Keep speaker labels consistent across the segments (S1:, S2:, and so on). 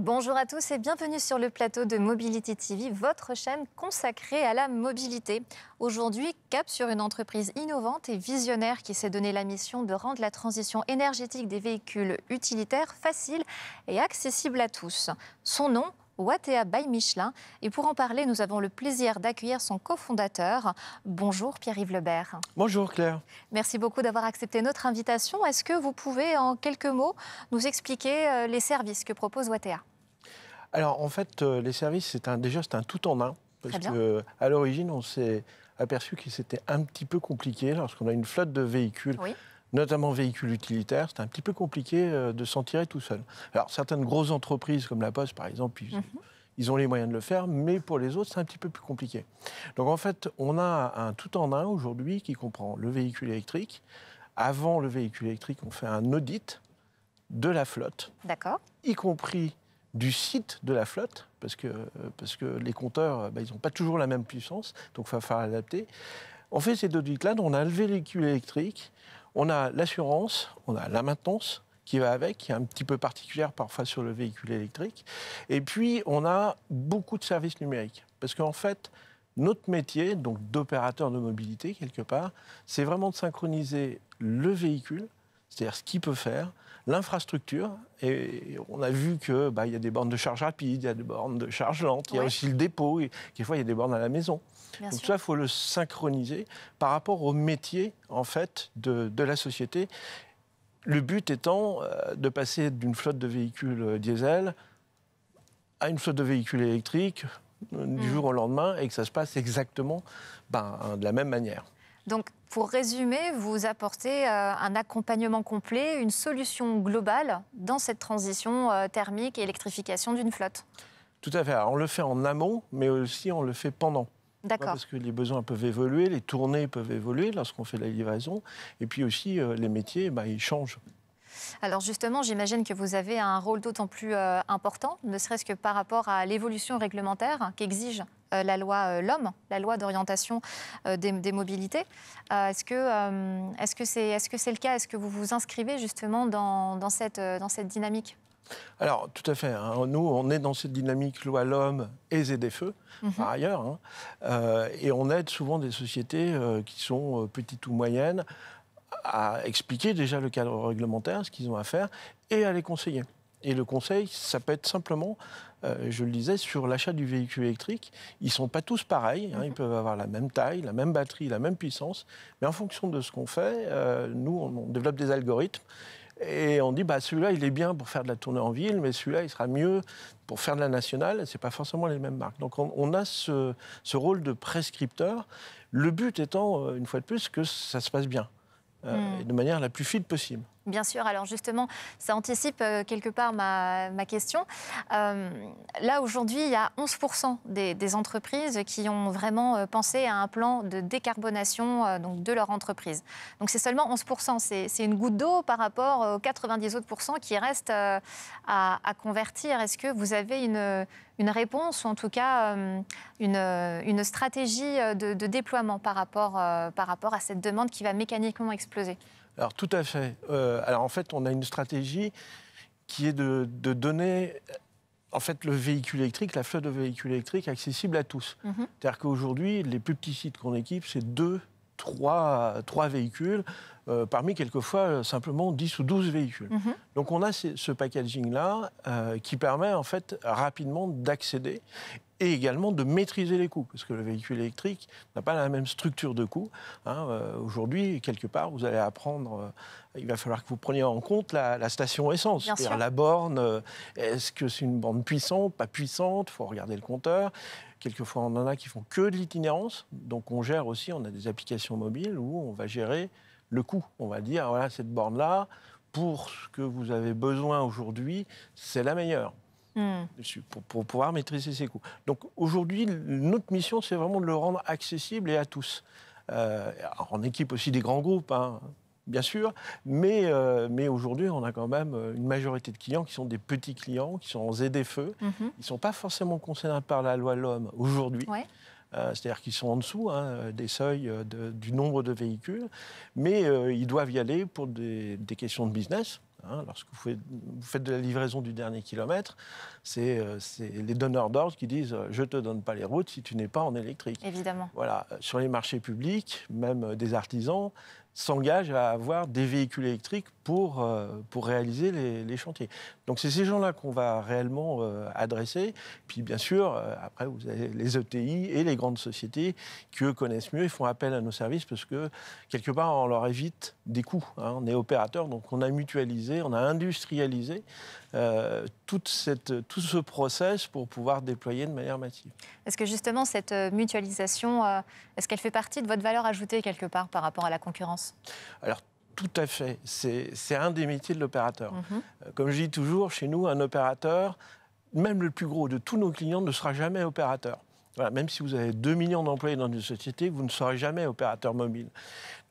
S1: Bonjour à tous et bienvenue sur le plateau de Mobility TV, votre chaîne consacrée à la mobilité. Aujourd'hui, cap sur une entreprise innovante et visionnaire qui s'est donné la mission de rendre la transition énergétique des véhicules utilitaires facile et accessible à tous. Son nom, Watèa by Michelin. Et pour en parler, nous avons le plaisir d'accueillir son cofondateur. Bonjour Pierre-Yves Lebert.
S2: Bonjour Claire.
S1: Merci beaucoup d'avoir accepté notre invitation. Est-ce que vous pouvez, en quelques mots, nous expliquer les services que propose Watèa ?
S2: Alors en fait, les services, c'est un tout en un. Parce qu'à l'origine, on s'est aperçu que c'était un petit peu compliqué lorsqu'on a une flotte de véhicules. Oui. Notamment véhicules utilitaires, c'est un petit peu compliqué de s'en tirer tout seul. Alors, certaines grosses entreprises, comme la Poste, par exemple, ils ont les moyens de le faire, mais pour les autres, c'est un petit peu plus compliqué. Donc, en fait, on a un tout-en-un aujourd'hui qui comprend le véhicule électrique. Avant le véhicule électrique, on fait un audit de la flotte, y compris du site de la flotte, parce que les compteurs, ils n'ont pas toujours la même puissance, donc il va falloir adapter. On fait cet audit-là, on a le véhicule électrique, on a l'assurance, on a la maintenance qui va avec, qui est un petit peu particulière parfois sur le véhicule électrique. Et puis, on a beaucoup de services numériques. Parce qu'en fait, notre métier, donc d'opérateur de mobilité, quelque part, c'est vraiment de synchroniser le véhicule, c'est-à-dire ce qu'il peut faire, l'infrastructure. Et on a vu qu'il y a des bornes de charge rapide, il y a des bornes de charge lente, il y a aussi le dépôt, et quelquefois, il y a des bornes à la maison. Donc ça, il faut le synchroniser par rapport au métier en fait, de la société. Le but étant de passer d'une flotte de véhicules diesel à une flotte de véhicules électriques du jour au lendemain et que ça se passe exactement de la même manière.
S1: Donc, pour résumer, vous apportez un accompagnement complet, une solution globale dans cette transition thermique et électrification d'une flotte.
S2: Tout à fait. Alors, on le fait en amont, mais aussi on le fait pendant.
S1: D'accord.
S2: Parce que les besoins peuvent évoluer, les tournées peuvent évoluer lorsqu'on fait la livraison. Et puis aussi, les métiers, ils changent.
S1: Alors justement, j'imagine que vous avez un rôle d'autant plus important, ne serait-ce que par rapport à l'évolution réglementaire qu'exige la loi LOM, la loi d'orientation des mobilités. Est-ce que c'est le cas? Est-ce que vous vous inscrivez justement dans cette dynamique?
S2: Alors, tout à fait. Nous, on est dans cette dynamique loi LOM et ZFE, par ailleurs. Et on aide souvent des sociétés qui sont petites ou moyennes à expliquer déjà le cadre réglementaire, ce qu'ils ont à faire, et à les conseiller. Et le conseil, ça peut être simplement, je le disais, sur l'achat du véhicule électrique. Ils ne sont pas tous pareils, ils peuvent avoir la même taille, la même batterie, la même puissance, mais en fonction de ce qu'on fait, nous, on développe des algorithmes. Et on dit, celui-là, il est bien pour faire de la tournée en ville, mais celui-là, il sera mieux pour faire de la nationale. Ce n'est pas forcément les mêmes marques. Donc, on a ce rôle de prescripteur. Le but étant, une fois de plus, que ça se passe bien, de manière la plus fine possible.
S1: Bien sûr. Alors justement, ça anticipe quelque part ma question. Là, aujourd'hui, il y a 11% des entreprises qui ont vraiment pensé à un plan de décarbonation donc de leur entreprise. Donc c'est seulement 11%. C'est une goutte d'eau par rapport aux 90 autres % qui restent à convertir. Est-ce que vous avez une réponse ou en tout cas une stratégie de déploiement par rapport à cette demande qui va mécaniquement exploser ?
S2: Alors, tout à fait. Alors, en fait, on a une stratégie qui est de donner en fait, le véhicule électrique, la flotte de véhicules électriques accessible à tous. C'est-à-dire qu'aujourd'hui, les plus petits sites qu'on équipe, c'est 2, 3 véhicules, parmi quelquefois simplement 10 ou 12 véhicules. Donc, on a ce packaging-là qui permet en fait rapidement d'accéder et également de maîtriser les coûts, parce que le véhicule électrique n'a pas la même structure de coûts. Aujourd'hui, quelque part, vous allez apprendre, il va falloir que vous preniez en compte la station essence. C'est-à-dire la borne, est-ce que c'est une borne puissante, pas puissante, il faut regarder le compteur. Quelquefois, on en a qui font que de l'itinérance, donc on gère aussi, on a des applications mobiles où on va gérer le coût. On va dire, voilà, cette borne-là, pour ce que vous avez besoin aujourd'hui, c'est la meilleure. Pour pouvoir maîtriser ses coûts. Donc aujourd'hui, notre mission, c'est vraiment de le rendre accessible et à tous. On équipe aussi des grands groupes, bien sûr, mais aujourd'hui, on a quand même une majorité de clients qui sont des petits clients, qui sont en ZFE. Ils ne sont pas forcément concernés par la loi LOM aujourd'hui. Ouais. C'est-à-dire qu'ils sont en dessous des seuils du nombre de véhicules, mais ils doivent y aller pour des questions de business. Hein, lorsque vous faites de la livraison du dernier kilomètre, c'est les donneurs d'ordre qui disent « je ne te donne pas les routes si tu n'es pas en électrique ».
S1: Évidemment.
S2: Voilà. Sur les marchés publics, même des artisans s'engagent à avoir des véhicules électriques pour réaliser les chantiers. Donc c'est ces gens-là qu'on va réellement adresser. Puis bien sûr, après vous avez les ETI et les grandes sociétés qui eux connaissent mieux et font appel à nos services parce que quelque part on leur évite des coûts. Hein. On est opérateur, donc on a mutualisé, on a industrialisé tout ce process pour pouvoir déployer de manière massive.
S1: Est-ce que justement cette mutualisation, est-ce qu'elle fait partie de votre valeur ajoutée quelque part par rapport à la concurrence ?
S2: Alors, tout à fait. C'est un des métiers de l'opérateur. Comme je dis toujours, chez nous, un opérateur, même le plus gros de tous nos clients, ne sera jamais opérateur. Voilà, même si vous avez 2 millions d'employés dans une société, vous ne serez jamais opérateur mobile.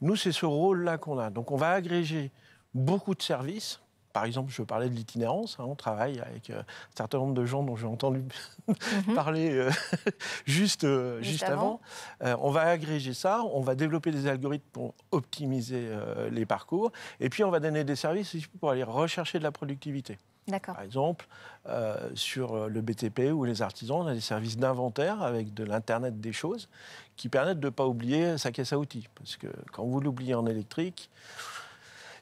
S2: Nous, c'est ce rôle-là qu'on a. Donc, on va agréger beaucoup de services. Par exemple, je parlais de l'itinérance. Hein, on travaille avec un certain nombre de gens dont j'ai entendu parler juste avant. On va agréger ça, on va développer des algorithmes pour optimiser les parcours. Et puis, on va donner des services pour aller rechercher de la productivité. Par exemple, sur le BTP ou les artisans, on a des services d'inventaire avec de l'Internet des choses qui permettent de ne pas oublier sa caisse à outils. Parce que quand vous l'oubliez en électrique,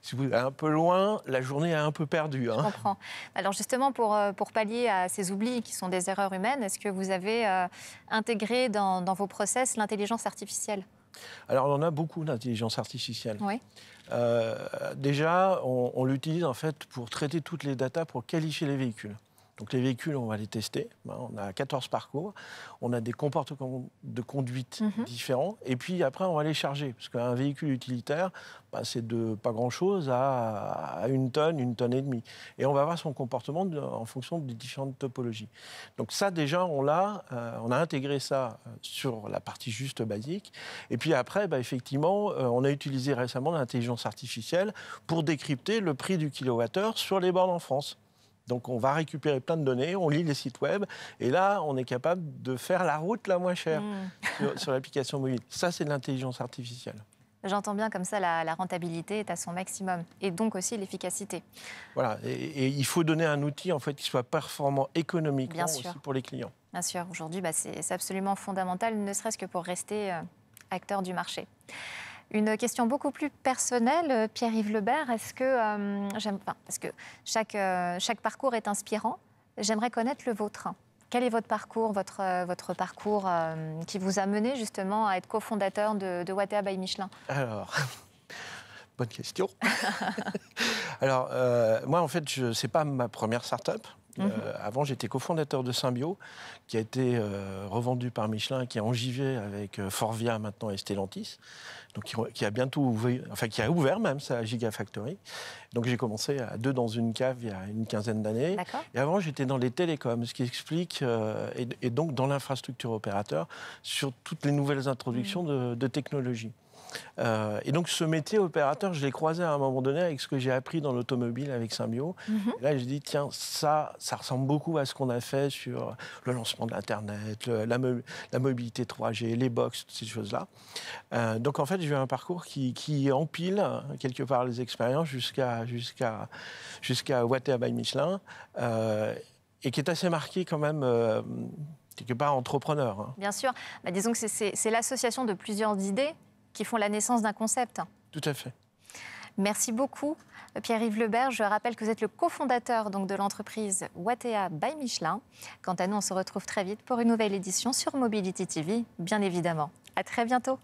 S2: si vous êtes un peu loin, la journée est un peu perdue. Hein.
S1: Je comprends. Alors justement, pour pallier à ces oublis qui sont des erreurs humaines, est-ce que vous avez intégré dans vos process l'intelligence artificielle ?
S2: Alors, on en a beaucoup d'intelligence artificielle.
S1: Oui.
S2: Déjà, on l'utilise en fait pour traiter toutes les datas, pour qualifier les véhicules. Donc les véhicules, on va les tester. On a 14 parcours. On a des comportements de conduite différents. Et puis après, on va les charger. Parce qu'un véhicule utilitaire, c'est de pas grand-chose à 1 tonne, 1 tonne et demie. Et on va voir son comportement en fonction des différentes topologies. Donc ça, déjà, on a intégré ça sur la partie juste basique. Et puis après, effectivement, on a utilisé récemment l'intelligence artificielle pour décrypter le prix du kilowattheure sur les bornes en France. Donc, on va récupérer plein de données, on lit les sites web, et là, on est capable de faire la route la moins chère sur l'application mobile. Ça, c'est de l'intelligence artificielle.
S1: J'entends bien, comme ça, la rentabilité est à son maximum, et donc aussi l'efficacité.
S2: Voilà, et il faut donner un outil en fait, qui soit performant économiquement aussi pour les clients.
S1: Bien sûr, aujourd'hui, c'est absolument fondamental, ne serait-ce que pour rester acteur du marché. Une question beaucoup plus personnelle, Pierre-Yves Lebert, est-ce que, parce que chaque parcours est inspirant, j'aimerais connaître le vôtre. Quel est votre parcours, votre parcours qui vous a mené justement à être cofondateur de Watèa by Michelin ?
S2: Alors, bonne question. Alors, moi, en fait, ce n'est pas ma première start-up. Avant, j'étais cofondateur de Symbio, qui a été revendu par Michelin, qui est en JV avec Forvia maintenant et Stellantis, donc qui a bientôt ouvert, qui a ouvert même sa Gigafactory. Donc j'ai commencé à 2 dans une cave il y a une quinzaine d'années. Et avant, j'étais dans les télécoms, ce qui explique, et donc dans l'infrastructure opérateur, sur toutes les nouvelles introductions de technologies. Et donc ce métier opérateur, je l'ai croisé à un moment donné avec ce que j'ai appris dans l'automobile avec Symbio. Et là, j'ai dit, tiens, ça ressemble beaucoup à ce qu'on a fait sur le lancement de l'Internet, la mobilité 3G, les box, toutes ces choses-là. Donc en fait, j'ai eu un parcours qui empile quelque part les expériences jusqu'à Watèa by Michelin, et qui est assez marqué quand même quelque part entrepreneur. Hein.
S1: Bien sûr. Disons que c'est l'association de plusieurs idées qui font la naissance d'un concept.
S2: Tout à fait.
S1: Merci beaucoup, Pierre-Yves Lebert. Je rappelle que vous êtes le cofondateur de l'entreprise Watèa by Michelin. Quant à nous, on se retrouve très vite pour une nouvelle édition sur Mobility TV, bien évidemment. À très bientôt.